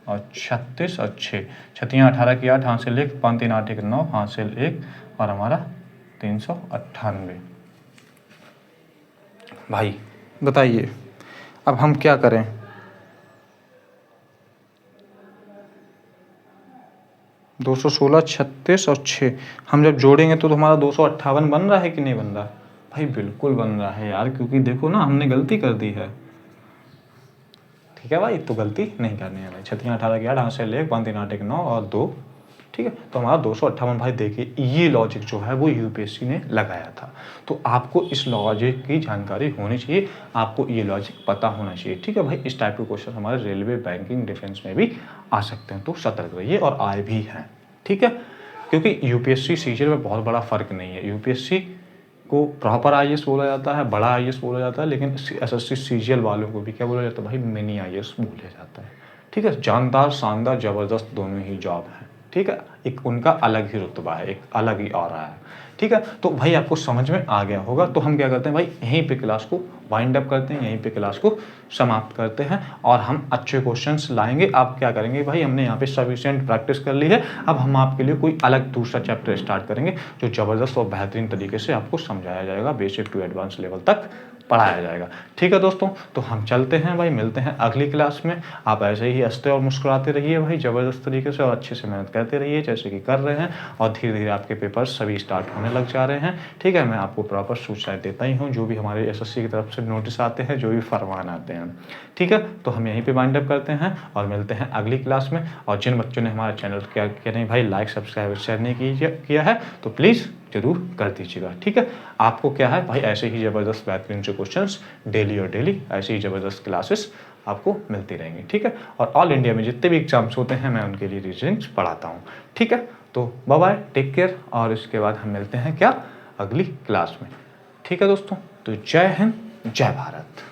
और 36 और 6, 6 18 की 8, हासिल 1, 5 3 8 1 9, हासिल 1 और हमारा 398। भाई बताइए अब हम क्या करें, दो 216 36 और 6 हम जब जोड़ेंगे तो हमारा 258 बन रहा है कि नहीं बन रहा भाई, बिल्कुल बन रहा है यार, क्योंकि देखो ना हमने गलती कर दी है। ठीक है भाई, तो गलती नहीं करनी है भाई, 6 18 की 8, हासिल 1, 5 3 8 1 9 और 2। ठीक है, तो हमारा 258 भाई देखिए ये लॉजिक जो है वो यूपीएससी ने लगाया था, तो आपको इस लॉजिक की जानकारी होनी चाहिए, आपको ये लॉजिक पता होना चाहिए। ठीक है भाई, इस टाइप के क्वेश्चन हमारे रेलवे, बैंकिंग, डिफेंस में भी आ सकते हैं, तो सतर्क रहिए और आए भी हैं। ठीक है, क्योंकि यूपीएससी सीजीएल में बहुत बड़ा फर्क नहीं है, यूपीएससी को प्रॉपर आईएएस बोला जाता है, बड़ा आईएएस बोला जाता है, लेकिन एसएससी सीजीएल वालों को भी क्या बोला जाता है भाई, मिनी आईएएस बोला जाता है। ठीक है, जानदार, शानदार, जबरदस्त दोनों ही जॉब है। ठीक है, एक उनका अलग ही रुतबा है, एक अलग ही ऑरा है। ठीक है, तो भाई आपको समझ में आ गया होगा, तो हम क्या करते हैं भाई यहीं पे क्लास को वाइंड अप करते हैं, यहीं पे क्लास को समाप्त करते हैं और हम अच्छे क्वेश्चंस लाएंगे। आप क्या करेंगे भाई, हमने यहाँ पे सफिशिएंट प्रैक्टिस कर ली है, अब हम आपके लिए कोई अलग दूसरा चैप्टर स्टार्ट करेंगे जो ज़बरदस्त और बेहतरीन तरीके से आपको समझाया जाएगा, बेसिक टू एडवांस लेवल तक पढ़ाया जाएगा। ठीक है दोस्तों, तो हम चलते हैं भाई, मिलते हैं अगली क्लास में। आप ऐसे ही हंसते और मुस्कुराते रहिए भाई, ज़बरदस्त तरीके से और अच्छे से मेहनत करते रहिए जैसे कि कर रहे हैं, और धीरे धीरे आपके पेपर्स सभी स्टार्ट होने लग जा रहे हैं। ठीक है, मैं आपको प्रॉपर सूचनाएं देता ही हूँ, जो भी हमारे एसएससी की तरफ से नोटिस आते हैं, जो भी फरमान आते हैं। ठीक है, तो हम यहीं पर वाइंड अप करते हैं और मिलते हैं अगली क्लास में। और जिन बच्चों ने हमारा चैनल क्या नहीं भाई लाइक, सब्सक्राइब, शेयर नहीं किया है तो प्लीज़ जरूर कर दीजिएगा। ठीक है, आपको क्या है भाई ऐसे ही ज़बरदस्त बेहतरीन से क्वेश्चंस डेली और डेली ऐसे ही ज़बरदस्त क्लासेस आपको मिलती रहेंगी। ठीक है, और ऑल इंडिया में जितने भी एग्जाम्स होते हैं मैं उनके लिए रीजनिंग्स पढ़ाता हूँ। ठीक है, तो बाय बाय, टेक केयर, और इसके बाद हम मिलते हैं क्या अगली क्लास में। ठीक है दोस्तों, तो जय हिंद, जय भारत।